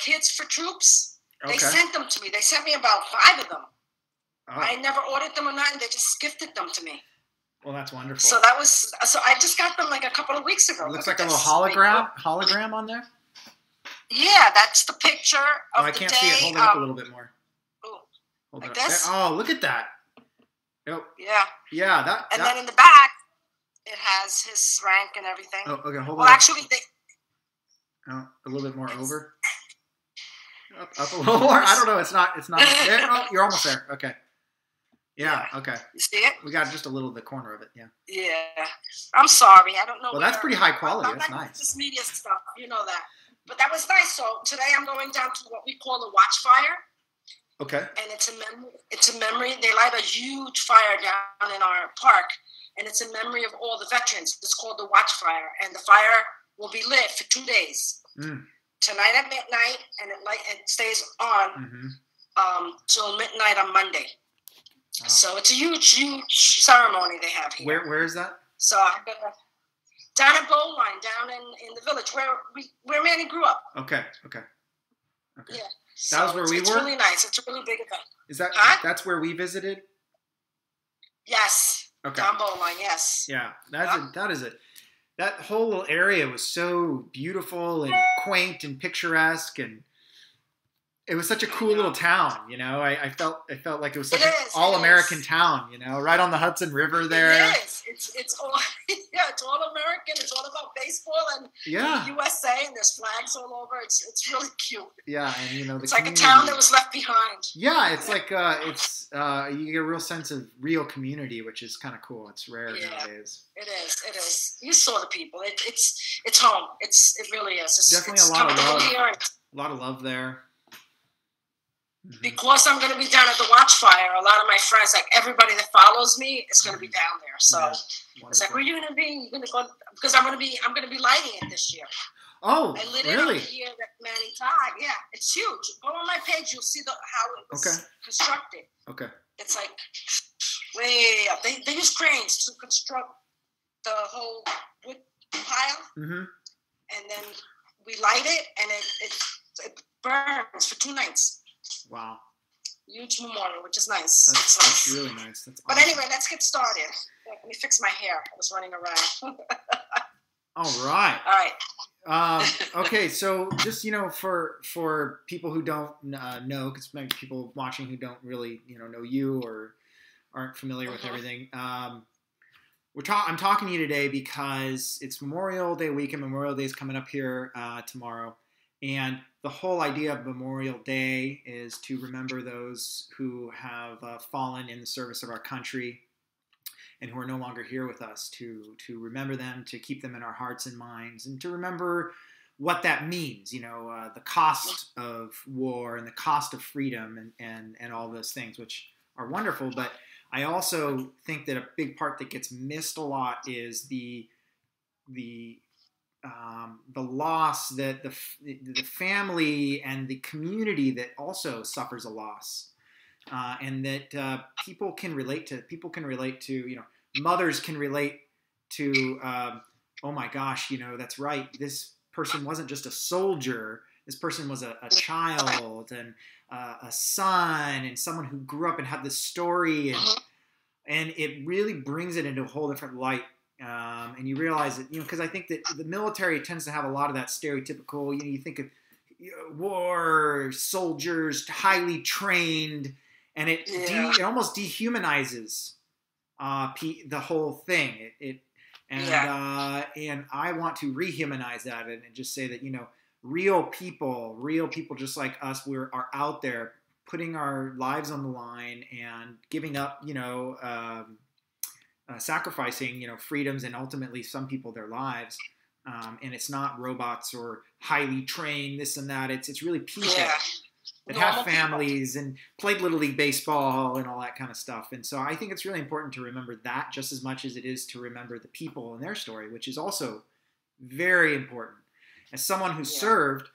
Kids for Troops. Okay. They sent them to me. They sent me about 5 of them. Oh. I never ordered them or nothing. They just gifted them to me. Well, that's wonderful. So I just got them like a couple of weeks ago. It looks like a little hologram on there. Yeah, that's the picture of I the can't day. see it. Hold it up a little bit more. Like this? Oh, look at that. Oh. Yeah. Yeah, then in the back, it has his rank and everything. Oh, okay. Hold on. Well, actually, a little bit more over. Up a little more. I don't know. It's not. There. Oh, you're almost there. Okay. Yeah. Okay. You see it? We got just a little of the corner of it. Yeah. Yeah. I'm sorry. I don't know. Well, that's pretty high quality. That's nice. This media stuff, you know that. But that was nice. So today I'm going down to what we call the watchfire. Okay. And it's a memory. They light a huge fire down in our park, and it's a memory of all the veterans. It's called the watchfire, and the fire will be lit for 2 days. Tonight at midnight, and it stays on till midnight on Monday. Wow. So it's a huge ceremony they have here. Where is that? So I'm gonna down at Gold Line, down in the village where Manny grew up. Okay. Yeah. That was where we were? It's really nice. It's a really big event. Is that that's where we visited? Yes. Okay. Down Gold Line, yes. Yeah. That whole little area was so beautiful and quaint and picturesque, and it was such a cool little town, you know. I felt like it was such an all-American town, you know, right on the Hudson River there. It is. It's all it's all American. It's all about baseball and the USA, and there's flags all over. It's really cute. Yeah, and you know it's like a town that was left behind. Yeah, it's like you get a real sense of real community, which is kind of cool. It's rare nowadays. It is. You saw the people. It's home. It really is. It's definitely a lot of love. A lot of love there. Because I'm going to be down at the Watchfire, a lot of my friends, like everybody that follows me, is going to be down there. So it's like, where are you going to be? You're going to go because I'm going to be lighting it this year. Oh, I lit really? it on the year that Manny died. Yeah, it's huge. Go on my page, you'll see how it was constructed. Okay. It's like way up. They use cranes to construct the whole wood pile, and then we light it, and it burns for 2 nights. Wow. Huge memorial, which is nice. That's really nice. That's awesome. But anyway, let's get started. Let me fix my hair. I was running around. All right. All right. Okay, so just, you know, for people who don't know, because maybe people watching who don't really, you know you or aren't familiar with everything, I'm talking to you today because it's Memorial Day weekend. Memorial Day is coming up here tomorrow. And the whole idea of Memorial Day is to remember those who have fallen in the service of our country and who are no longer here with us, to remember them, to keep them in our hearts and minds, and to remember what that means, you know, the cost of war and the cost of freedom and all those things, which are wonderful. But I also think that a big part that gets missed a lot is the loss that the family and the community that also suffers a loss, and that people can relate to. You know, mothers can relate to. Oh my gosh, you know, that's right. This person wasn't just a soldier. This person was a child and a son and someone who grew up and had this story, and it really brings it into a whole different light. And you realize that, you know, because I think that the military tends to have a lot of that stereotypical, you know, you think of war, soldiers, highly trained, and it almost dehumanizes the whole thing. And I want to rehumanize that and just say that, you know, real people just like us, are out there putting our lives on the line and giving up, you know, sacrificing, you know, freedoms and ultimately some people their lives, and it's not robots or highly trained this and that. It's really people that have families and played Little League baseball and all that kind of stuff. And so I think it's really important to remember that just as much as it is to remember the people and their story, which is also very important. As someone who served,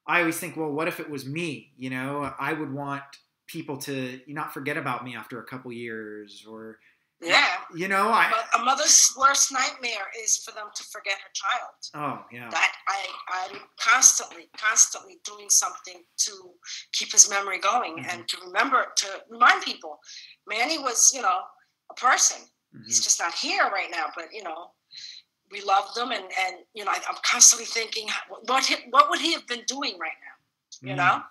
I always think, well, what if it was me? You know, I would want people to not forget about me after a couple years, or Yeah. You know, but a mother's worst nightmare is for them to forget her child. Oh, yeah. That I'm constantly doing something to keep his memory going and to remind people, Manny was, a person. He's just not here right now, but, we loved him. And I'm constantly thinking, what would he have been doing right now? You know?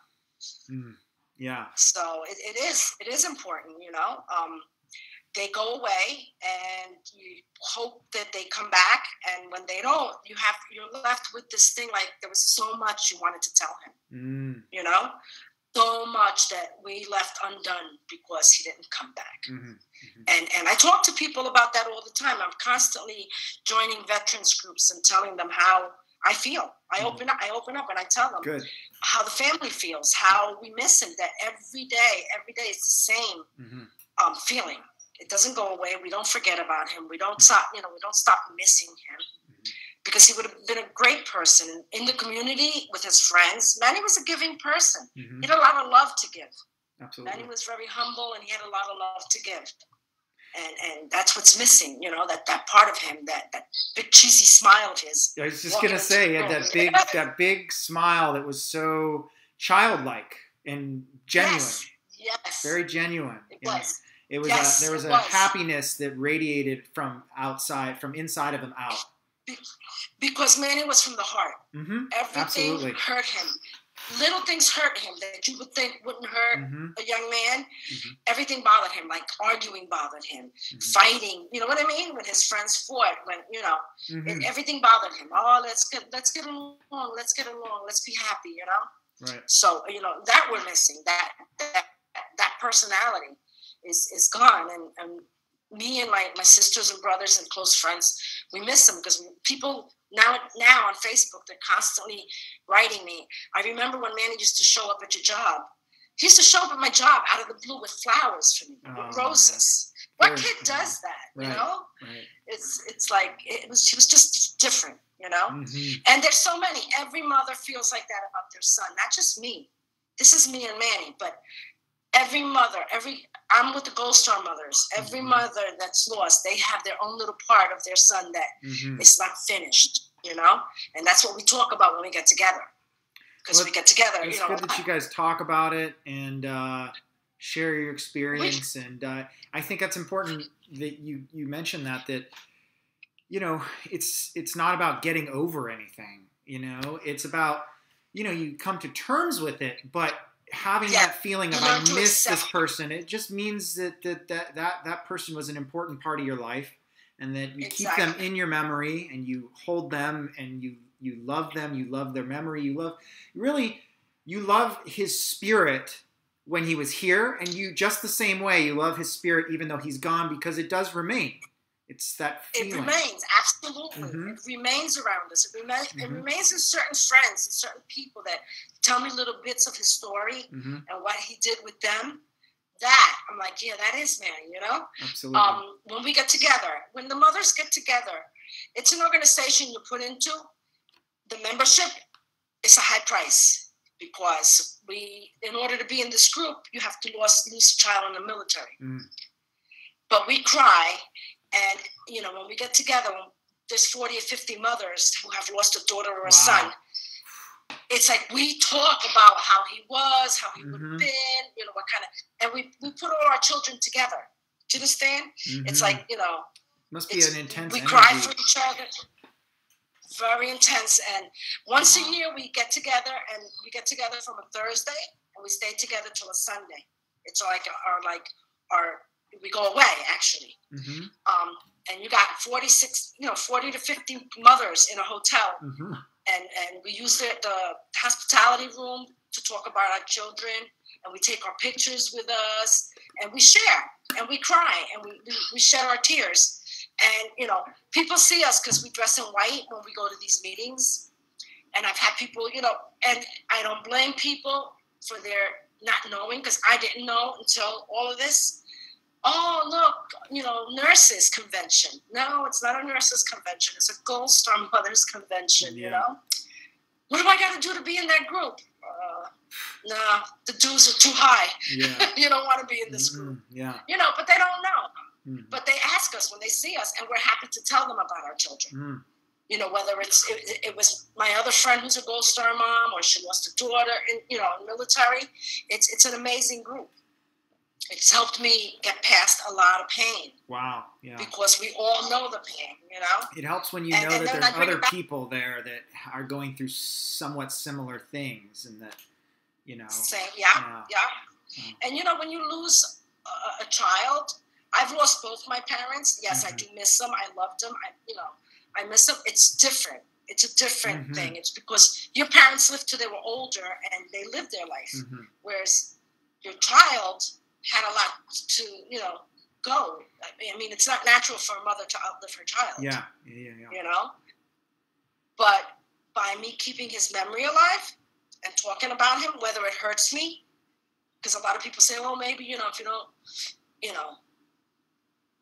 Yeah. So it is important, they go away and you hope that they come back. And when they don't, you're left with this thing, like there was so much you wanted to tell him, so much that we left undone because he didn't come back. And I talk to people about that all the time. I'm constantly joining veterans groups and telling them how I feel. I open up and I tell them how the family feels, how we miss him, that every day it's the same feeling. It doesn't go away. We don't forget about him. We don't stop, we don't stop missing him because he would have been a great person in the community with his friends. Manny was a giving person. He had a lot of love to give. Absolutely. Manny was very humble and he had a lot of love to give. And that's what's missing, that part of him, that big cheesy smile of his. I was just gonna say, he had that big smile that was so childlike and genuine. Yes. Very genuine. It was. It was there was a happiness that radiated from inside of him out. Because Manny was from the heart. Everything hurt him. Little things hurt him that you would think wouldn't hurt a young man. Everything bothered him, like arguing bothered him, fighting. You know what I mean? When his friends fought, everything bothered him. Oh, let's get along. Let's get along. Let's be happy. Right. So that we're missing. That personality is gone, and me and my sisters and brothers and close friends, we miss him because people now on Facebook, they're constantly writing me. I remember when Manny used to show up at your job. He used to show up at my job out of the blue with flowers for me, with roses. What kid does that? Right. Right. It's like he was just different, And there's so many. Every mother feels like that about their son, not just me. This is me and Manny, but every mother, I'm with the Gold Star mothers. Every mother that's lost, they have their own little part of their son that is not finished, And that's what we talk about when we get together. Because we get together, It's good that you guys talk about it and share your experience. And I think that's important that you mentioned that it's not about getting over anything, It's about, you come to terms with it, but having that feeling of I miss this person, it just means that person was an important part of your life, and that you keep them in your memory, and you hold them, and you love them, you love their memory, you love his spirit when he was here, and you just the same way you love his spirit even though he's gone, because it does remain. It's that feeling. It remains, absolutely. It remains around us. It remains in certain friends and certain people that tell me little bits of his story and what he did with them. That, I'm like, yeah, that is Manny, Absolutely. When we get together, when the mothers get together, it's an organization you put into. The membership is a high price because in order to be in this group, you have to lose a child in the military. But we cry. And, when we get together, when there's 40 or 50 mothers who have lost a daughter or a son, it's like we talk about how he was, how he would have been, what kind of, and we put all our children together. Do you understand? It's like, must be an intense we energy. Cry for each other. Very intense. And once a year we get together, and we get together from a Thursday and we stay together till a Sunday. It's like we go away, actually. And you got 40 to 50 mothers in a hotel. And we use the hospitality room to talk about our children. And we take our pictures with us. And we share. And we cry. And we shed our tears. And, people see us because we dress in white when we go to these meetings. And I've had people, and I don't blame people for their not knowing, because I didn't know until all of this. Oh, look, nurses convention. No, it's not a nurses convention. It's a Gold Star Mothers convention, What do I got to do to be in that group? No, the dues are too high. Yeah. You don't want to be in this group. Yeah. But they don't know. But they ask us when they see us, and we're happy to tell them about our children. You know, whether it was my other friend who's a Gold Star mom, or she lost a daughter in military. It's an amazing group. It's helped me get past a lot of pain. Wow, yeah. Because we all know the pain, you know? It helps when you know that there's other people there that are going through somewhat similar things, and that, you know. Same, yeah. And, you know, when you lose a child, I've lost both my parents. Yes, I do miss them. I loved them. I miss them. It's different. It's a different thing. It's because your parents lived till they were older and they lived their life. Whereas your child had a lot to, you know, go. I mean, it's not natural for a mother to outlive her child. Yeah. You know? But by me keeping his memory alive and talking about him, whether it hurts me, because a lot of people say, well, maybe, you know, if you don't, you know,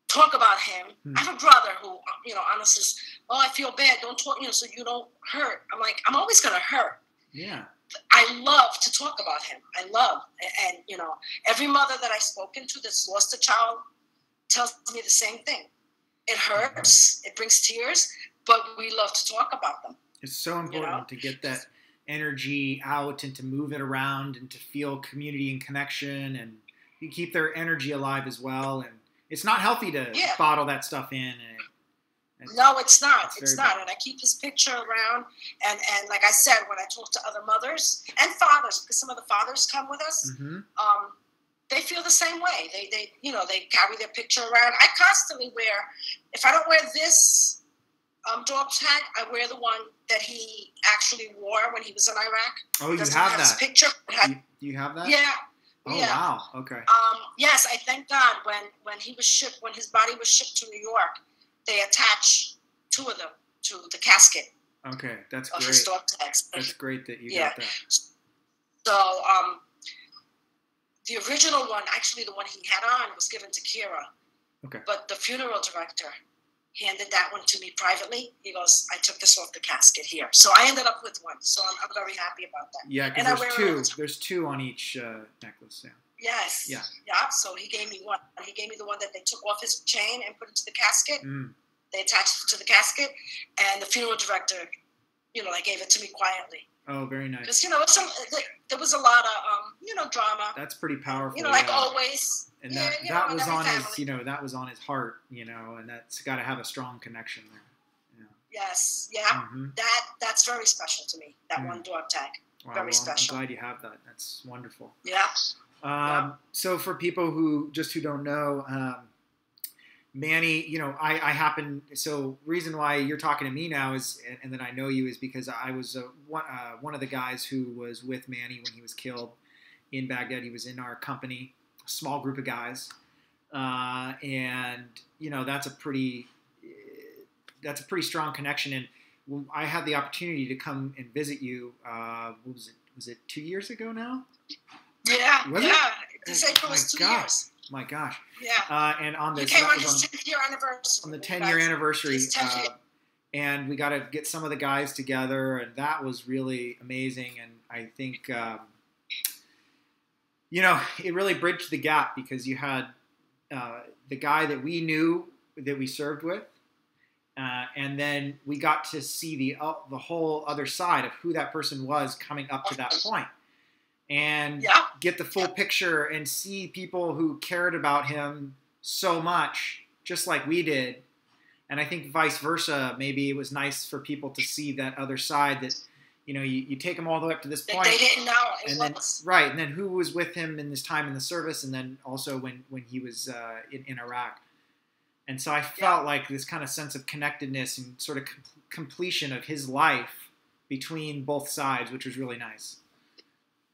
talk about him. I have a brother who, you know, honestly says, oh, I feel bad. Don't talk, you know, so you don't hurt. I'm like, I'm always going to hurt. Yeah. I love to talk about him. I love, and you know, every mother that I've spoken to that's lost a child tells me the same thing. It hurts, it brings tears, but we love to talk about them. It's so important to get that energy out and to move it around and to feel community and connection, and you keep their energy alive as well. And it's not healthy to bottle that stuff in. No, it's not. It's not. And I keep his picture around. And like I said, when I talk to other mothers and fathers, because some of the fathers come with us, they feel the same way. They you know, they carry their picture around. I constantly wear, if I don't wear this dog tag, I wear the one that he actually wore when he was in Iraq. Oh, you have that? His picture. You have that? Yeah. Oh, wow. Okay. Yes, I thank God when he was shipped, when his body was shipped to New York, they attached two of them to the casket. Okay, that's great. Of his dog tags. That's great that you got that. So, the original one, actually the one he had on, was given to Kira. Okay. But the funeral director handed that one to me privately. He goes, I took this off the casket here. So I ended up with one. So I'm very happy about that. Yeah, because there's two on each necklace. Yeah. Yes. Yeah. Yeah. So he gave me one. He gave me the one that they took off his chain and put into the casket. They attached it to the casket, and the funeral director, you know, they gave it to me quietly. Oh, very nice. Because, you know, there was a lot of, you know, drama. That's pretty powerful. You know, like always. And that was on his, you know, that was on his heart, you know, and that's got to have a strong connection there. Yeah. Yes. Yeah. That's very special to me. That one dog tag. Wow, very special. I'm glad you have that. That's wonderful. Yeah. So for people who don't know, Manny, you know, I happen. So reason why you're talking to me now is, and then I know you, is because I was one of the guys who was with Manny when he was killed in Baghdad. He was in our company, a small group of guys, and you know that's a pretty strong connection. And when I had the opportunity to come and visit you, was it 2 years ago now? Yeah. Was it? This April was 2 years. My gosh. Yeah. And on this, you came on his 10th year anniversary. On the 10-year anniversary. And we got to get some of the guys together, and that was really amazing. And I think, you know, it really bridged the gap because you had the guy that we knew that we served with, and then we got to see the whole other side of who that person was coming up to that point. And get the full picture and see people who cared about him so much, just like we did. And I think vice versa, maybe it was nice for people to see that other side that, you know, you take them all the way up to this point. They didn't know. And then who was with him in this time in the service, and then also when he was in Iraq. And so I felt like this kind of sense of connectedness and sort of completion of his life between both sides, which was really nice.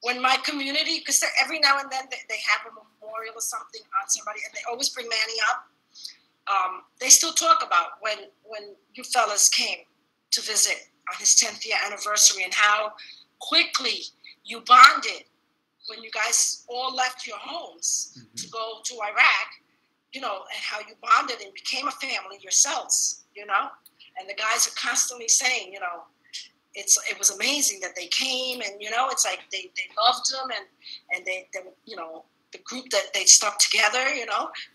When my community, because every now and then they have a memorial or something on somebody, and they always bring Manny up. They still talk about when you fellas came to visit on his 10th year anniversary and how quickly you bonded when you guys all left your homes to go to Iraq, you know, and how you bonded and became a family yourselves, you know. And the guys are constantly saying, you know, it was amazing that they came, and you know, it's like they loved him, and they you know, the group that they stuck together,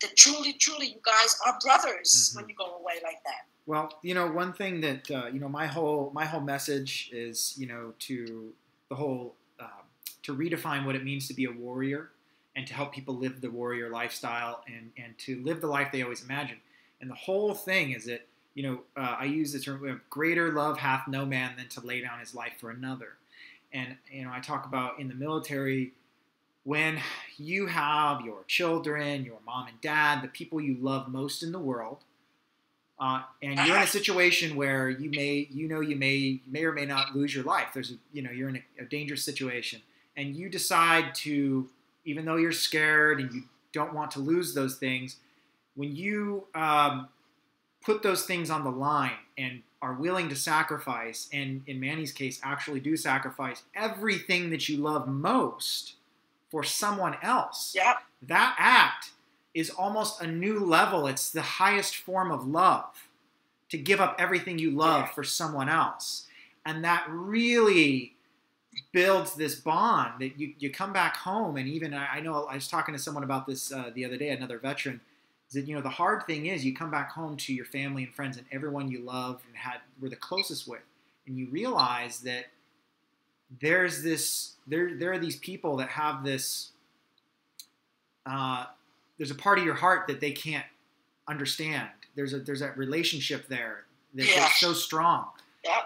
that truly, truly you guys are brothers when you go away like that. Well, one thing that, my whole message is, to the whole, to redefine what it means to be a warrior and to help people live the warrior lifestyle and to live the life they always imagined. And the whole thing is that, I use the term, greater love hath no man than to lay down his life for another. And, I talk about in the military, when you have your children, your mom and dad, the people you love most in the world, and you're in a situation where you may or may not lose your life. You're in a dangerous situation, and you decide to, even though you're scared and you don't want to lose those things, when you put those things on the line and are willing to sacrifice, and in Manny's case, actually do sacrifice everything that you love most for someone else, that act is almost a new level. It's the highest form of love, to give up everything you love for someone else. And that really builds this bond that you come back home. And even, I know I was talking to someone about this the other day, another veteran, is that, the hard thing is you come back home to your family and friends and everyone you love and were the closest with. And you realize that there are these people that have this, there's a part of your heart that they can't understand. There's that relationship there that's so strong. Yeah.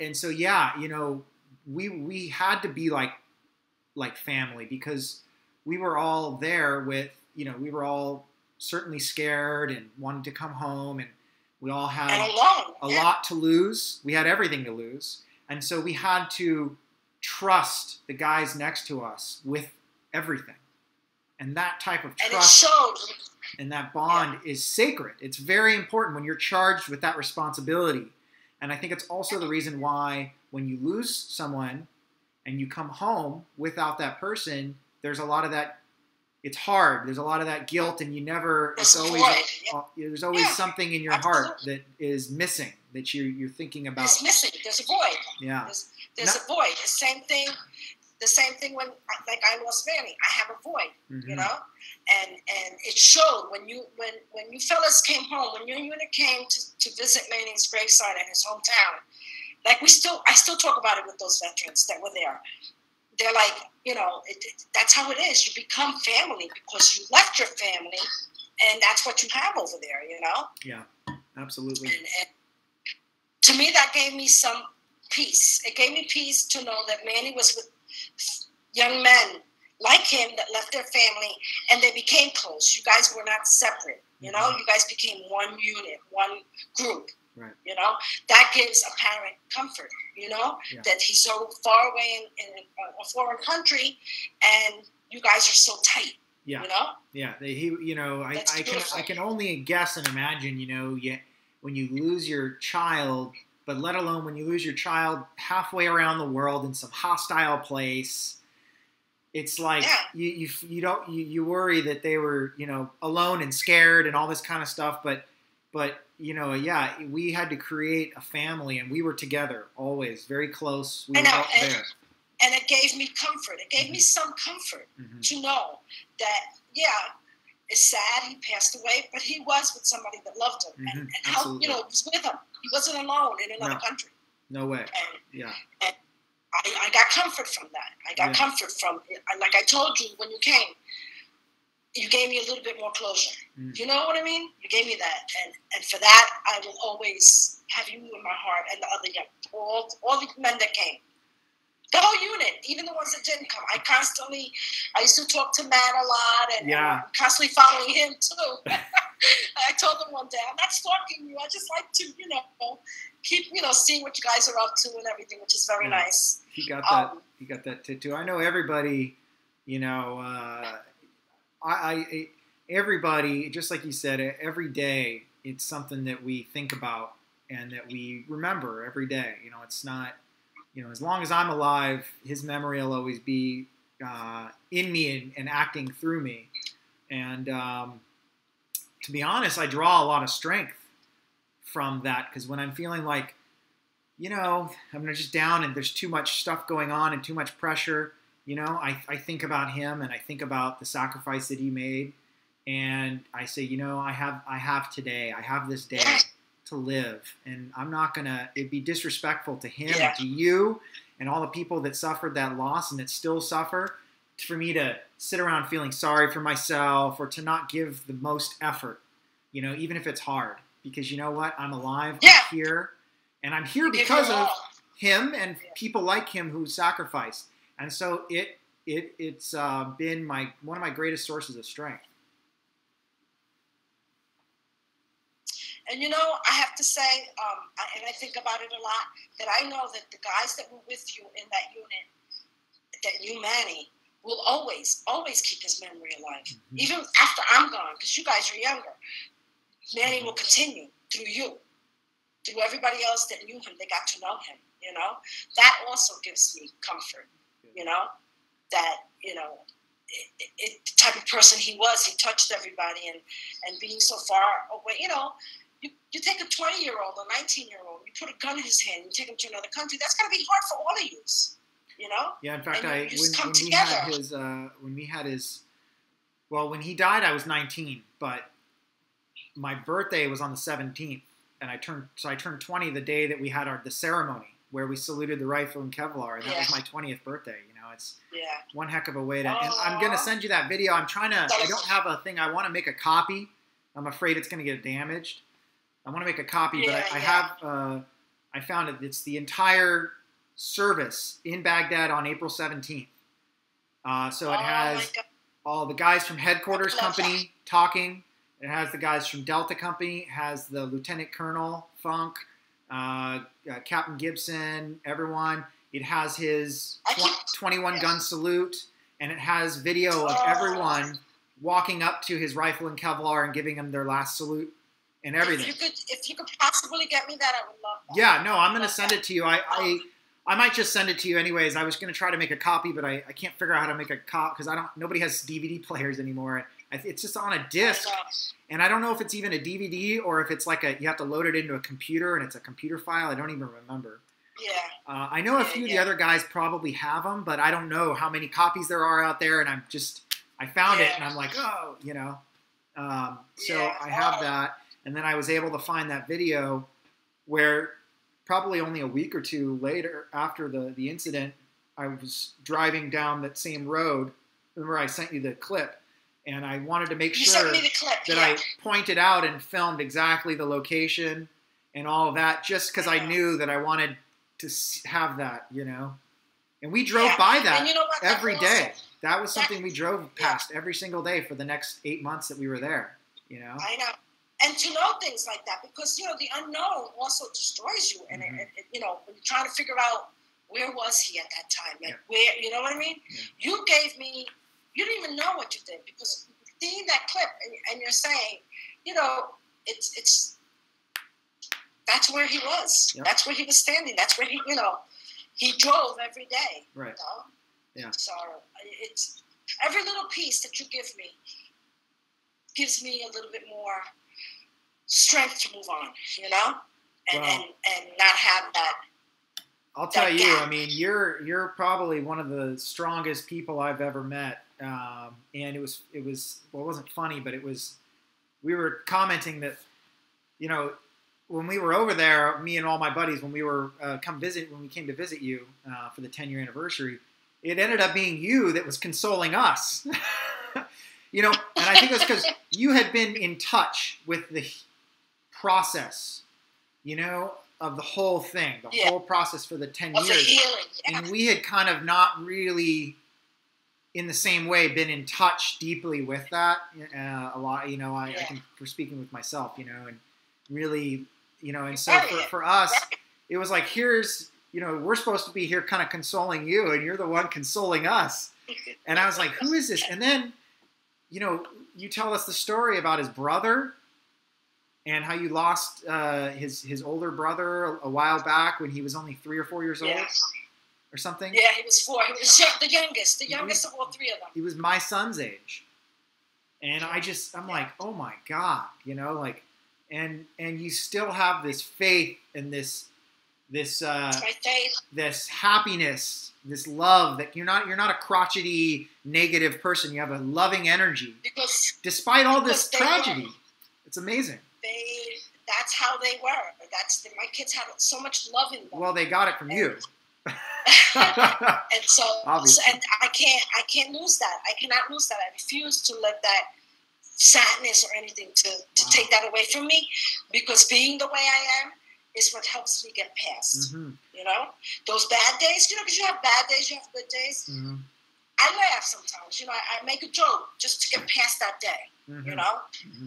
And so we had to be like family, because we were all there with, we were all certainly scared and wanted to come home, and we all had a lot to lose. We had everything to lose. And so we had to trust the guys next to us with everything. And that type of trust and that bond is sacred. It's very important when you're charged with that responsibility. And I think it's also the reason why when you lose someone and you come home without that person, there's a lot of that. It's hard. There's a lot of that guilt, and there's always something in your heart that is missing, that you're thinking about. It's missing. There's a void. Yeah. There's a void. The same thing when I lost Manny. I have a void, and it showed when you fellas came home, when your unit came to visit Manny's gravesite in his hometown. I still talk about it with those veterans that were there. They're like, that's how it is. You become family because you left your family, and that's what you have over there, Yeah, absolutely. And to me, that gave me some peace. It gave me peace to know that Manny was with young men like him that left their family, and they became close. You guys were not separate, you guys became one unit, one group. Right. That gives a parent comfort, that he's so far away in a foreign country, and you guys are so tight. Yeah. Yeah. I can only guess and imagine, when you lose your child, but let alone when you lose your child halfway around the world in some hostile place, it's like you worry that they were, alone and scared and all this kind of stuff, but we had to create a family, and we were together always, very close. We were all there. And it gave me comfort. It gave me some comfort to know that, it's sad he passed away, but he was with somebody that loved him and helped, was with him. He wasn't alone in another country. No way. And I got comfort from that. I got comfort from, like I told you when you came, you gave me a little bit more closure. You know what I mean? You gave me that. And for that, I will always have you in my heart, and the other all the men that came. The whole unit, even the ones that didn't come. I used to talk to Matt a lot, and I'm constantly following him too. I told him one day, I'm not stalking you. I just like to, keep, seeing what you guys are up to and everything, which is very nice. He got that. He got that too. I know everybody, everybody, just like you said, every day it's something that we think about and that we remember every day. It's not, as long as I'm alive, his memory will always be in me and acting through me. And to be honest, I draw a lot of strength from that, because when I'm feeling like, I'm just down and there's too much stuff going on and too much pressure, you know, I think about him and I think about the sacrifice that he made, and I say, you know, I have today, I have this day to live, and I'm not gonna. It'd be disrespectful to him, and to you, and all the people that suffered that loss and that still suffer, for me to sit around feeling sorry for myself or to not give the most effort, you know, even if it's hard, because you know what, I'm alive, I'm here, and I'm here because of him and people like him who sacrificed, and so it's been one of my greatest sources of strength. And you know, I have to say, and I think about it a lot, that I know that the guys that were with you in that unit, that knew Manny, will always keep his memory alive. Mm-hmm. Even after I'm gone, because you guys are younger, Manny will continue through you, through everybody else that knew him, they got to know him, you know? That also gives me comfort, you know? That, you know, the type of person he was, he touched everybody, and being so far away, you know, you take a 20-year-old, a 19-year-old, you put a gun in his hand, you take him to another country, that's going to be hard for all of you, you know? Yeah, in fact, when he died, I was 19, but my birthday was on the 17th, and I turned 20 the day that we had the ceremony where we saluted the rifle in Kevlar, and that was my 20th birthday. You know, it's one heck of a way to. And I'm gonna send you that video. I don't have a thing. I want to make a copy. I'm afraid it's gonna get damaged. I want to make a copy, but I found it. It's the entire service in Baghdad on April 17th. So it has all the guys from headquarters company talking. It has the guys from Delta Company. It has the Lieutenant Colonel Funk, Captain Gibson, everyone. It has his 21 gun salute, and it has video of everyone walking up to his rifle and Kevlar and giving him their last salute and everything. If you could possibly get me that, I would love that. Yeah, no, I'm going to send it to you. I might just send it to you anyways. I was going to try to make a copy, but I can't figure out how to make a copy because nobody has DVD players anymore. It's just on a disc, and I don't know if it's even a DVD or if it's like you have to load it into a computer and it's a computer file. I don't even remember. Yeah. I know a few of the other guys probably have them, but I don't know how many copies there are out there. And I found it, and I'm like, oh, you know. So I have that, and then I was able to find that video where probably only a week or two later after the incident, I was driving down that same road. Remember, I sent you the clip. And I wanted to make sure that I pointed out and filmed exactly the location and all of that, just because I knew that I wanted to have that, you know. And we drove by that every day. That was something we drove past every single day for the next 8 months that we were there, you know. I know. And to know things like that, because, you know, the unknown also destroys you. And, you know, when you're trying to figure out where was he at that time, like where, you know what I mean? Yeah. You gave me... You didn't even know what you did because seeing that clip and you're saying, you know, it's that's where he was. Yep. That's where he was standing. That's where he drove every day. Right. You know? Yeah. So it's every little piece that you give me gives me a little bit more strength to move on, you know, and not have that. I'll tell you, I mean, you're probably one of the strongest people I've ever met. And it wasn't funny, but we were commenting that, you know, when we were over there, me and all my buddies, when we came to visit you, for the 10-year anniversary, it ended up being you that was consoling us, you know, and I think it was because you had been in touch with the process, you know, of the whole thing, the whole process for the 10 years. Healing, and we had kind of not really in the same way been in touch deeply with that a lot, you know, I think for speaking with myself, you know, and really, you know, and so for us, it was like, here's, you know, we're supposed to be here kind of consoling you, and you're the one consoling us. And I was like, who is this? And then, you know, you tell us the story about his brother and how you lost his older brother a while back when he was only 3 or 4 years old or something. Yeah, he was 4. He was the youngest of all 3 of them. He was my son's age. And I'm like, oh my God, you know, like, and you still have this faith and this this my faith. this happiness, this love, that you're not a crotchety negative person. You have a loving energy despite all this tragedy. It's amazing. That's how they were. My kids had so much love in them. Well, they got it from you. And so, obviously. And I can't lose that. I cannot lose that. I refuse to let that sadness or anything to take that away from me, because being the way I am is what helps me get past. Mm-hmm. You know, those bad days, because you have bad days, you have good days. Mm-hmm. I laugh sometimes, I make a joke just to get past that day, mm-hmm. Mm-hmm.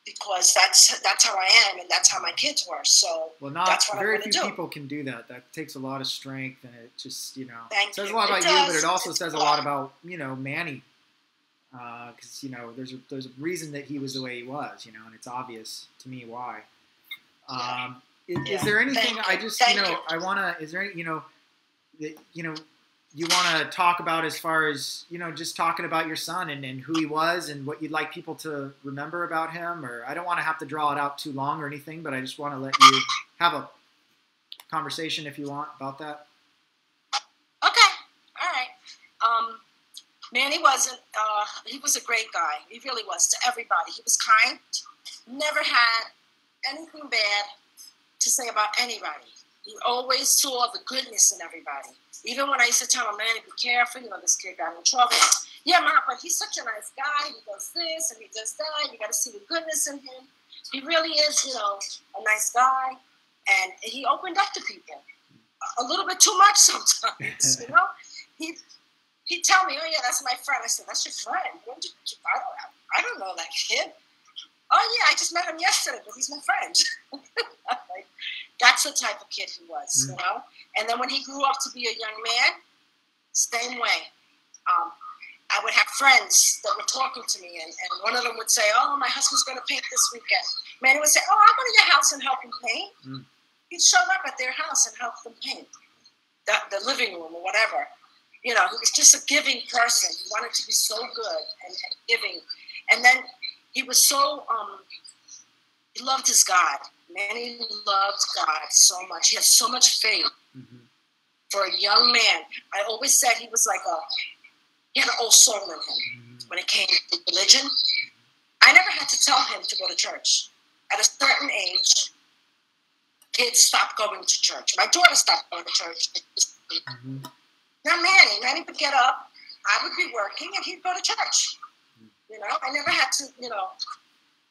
Because that's how I am, and that's how my kids were. So that's what very few people can do that. That takes a lot of strength, and it just says a lot about you, but it also says a lot about Manny, because there's a reason that he was the way he was, and it's obvious to me why. Is there anything I want to? Is there any that you want to talk about as far as, just talking about your son and who he was and what you'd like people to remember about him? Or I don't want to have to draw it out too long or anything, but I just want to let you have a conversation if you want about that. Okay. All right. Manny he was a great guy. He really was, to everybody. He was kind. Never had anything bad to say about anybody. He always saw the goodness in everybody. Even when I used to tell him, Manny, be careful, this kid got in trouble. Yeah, Mom, but he's such a nice guy. He does this and he does that. You got to see the goodness in him. He really is, a nice guy. And he opened up to people a little bit too much sometimes, He'd tell me, oh, yeah, that's my friend. I said, that's your friend? I don't know that kid. Oh, yeah, I just met him yesterday, but he's my friend. That's the type of kid he was, And then when he grew up to be a young man, same way. I would have friends that were talking to me, and one of them would say, oh, my husband's going to paint this weekend. Manny would say, oh, I'll go to your house and help him paint. He'd show up at their house and help them paint the living room or whatever. He was just a giving person. He wanted to be so good and giving. And then he was so, he loved his God. Manny loved God so much. He had so much faith. Mm-hmm. For a young man, I always said he was he had an old soul in him when it came to religion. I never had to tell him to go to church. At a certain age, kids stopped going to church. My daughter stopped going to church. Mm-hmm. Now Manny would get up, I would be working, and he'd go to church. I never had to,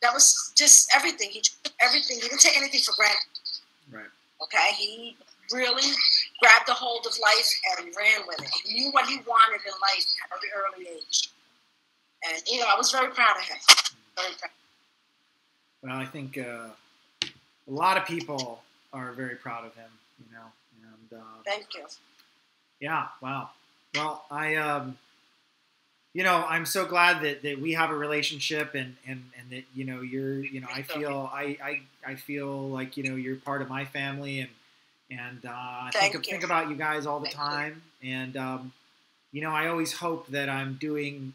that was just everything. He took everything. He didn't take anything for granted. Right. Okay? He really grabbed a hold of life and ran with it. He knew what he wanted in life at an early age. And, I was very proud of him. Very proud. Well, I think a lot of people are very proud of him, And, thank you. Yeah, wow. Well, I'm so glad that we have a relationship and that, you're, I feel like, you're part of my family and I think about you guys all the time. And, I always hope that I'm doing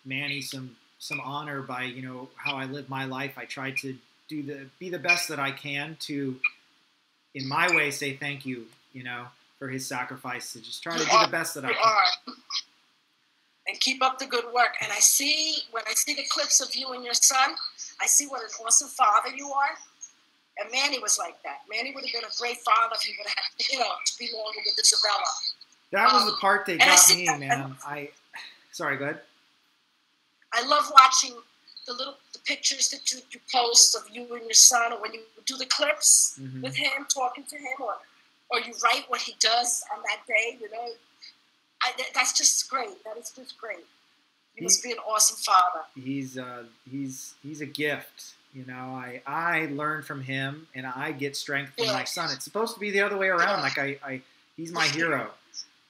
Manny some honor by, how I live my life. I try to be the best that I can to, in my way, say thank you, for his sacrifice, to just try to do the best that I can. And keep up the good work. And when I see the clips of you and your son, I see what an awesome father you are. And Manny was like that. Manny would have been a great father if he would have had, to be longer with Isabella. That was the part that got me, man. Sorry, go ahead. I love watching the pictures that you post of you and your son, or when you do the clips with him, talking to him, or you write what he does on that day, that's just great. That is just great. He must be an awesome father. He's a gift. I learn from him, and I get strength from my son. It's supposed to be the other way around. Like he's my hero.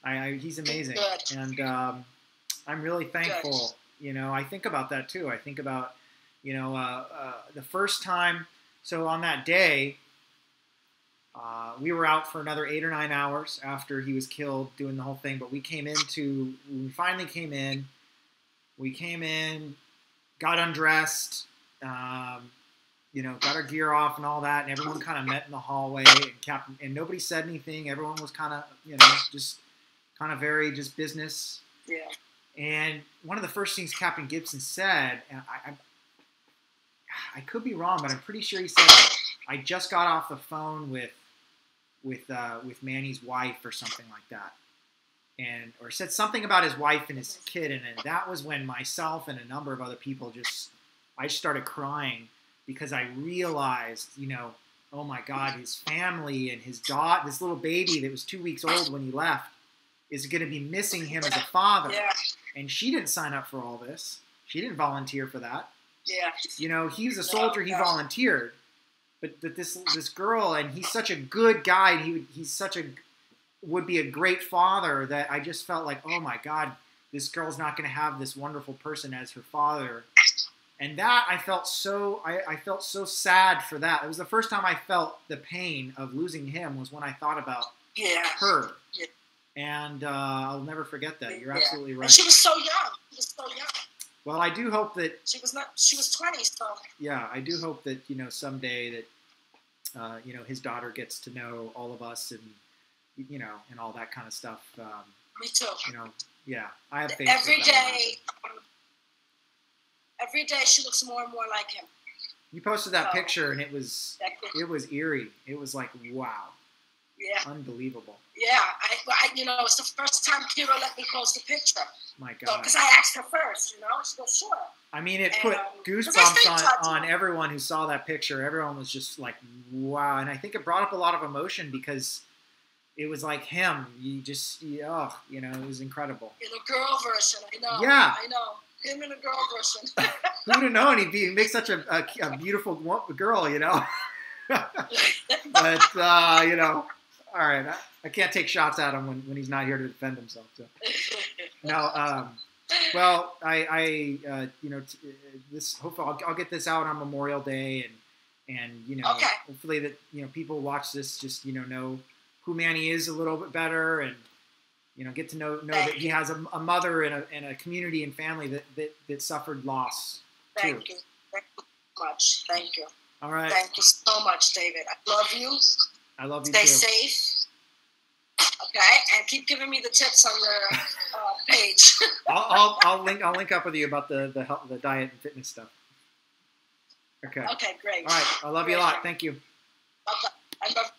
He's amazing, and I'm really thankful. I think about that too. I think about the first time. So on that day, we were out for another 8 or 9 hours after he was killed, doing the whole thing. But we finally came in. We came in, got undressed, got our gear off and all that, and everyone kind of met in the hallway, and nobody said anything. Everyone was kind of, just kind of very just business. Yeah. And one of the first things Captain Gibson said, and I could be wrong, but I'm pretty sure he said, I just got off the phone with Manny's wife or something like that. Or said something about his wife and his kid, and that was when myself and a number of other people I started crying, because I realized, oh my God, his family and his daughter, this little baby that was 2 weeks old when he left, is going to be missing him as a father. Yeah. And she didn't sign up for all this. She didn't volunteer for that. Yeah. He was a soldier. He volunteered. But this girl, and he's such a good guy. And would be a great father, that I just felt like, oh my God, this girl's not going to have this wonderful person as her father. And that I felt so sad for that. It was the first time I felt the pain of losing him, was when I thought about her. Yeah. And I'll never forget that. You're absolutely right. And she was so young. Well, I do hope that she was 20. So yeah, I do hope that someday that his daughter gets to know all of us, and and all that kind of stuff. Me too. Yeah, I have faith. Every day she looks more and more like him. You posted that picture, and it was eerie. It was like, wow. Yeah. Unbelievable. Yeah, it's the first time Kira let me post a picture. My God. Because I asked her first, she goes, sure. I mean, it put goosebumps on everyone who saw that picture. Everyone was just like, wow. And I think it brought up a lot of emotion, because it was like him. It was incredible. In a girl version, I know. Yeah. I know. Him in a girl version. Who would have known he'd make such a beautiful girl, But, all right. I can't take shots at him when he's not here to defend himself. So. No, well, this. Hopefully, I'll get this out on Memorial Day, and hopefully that people watch this just know who Manny is a little bit better, and get to know that he has a mother and a community and family that suffered loss. Thank you. Thank you so much. Thank you. All right. Thank you so much, David. I love you. I love you Stay too. safe. Okay, and keep giving me the tips on your page. I'll link up with you about the diet and fitness stuff. Okay. Okay, great. All right. I love you a lot. Thank you. Okay. I love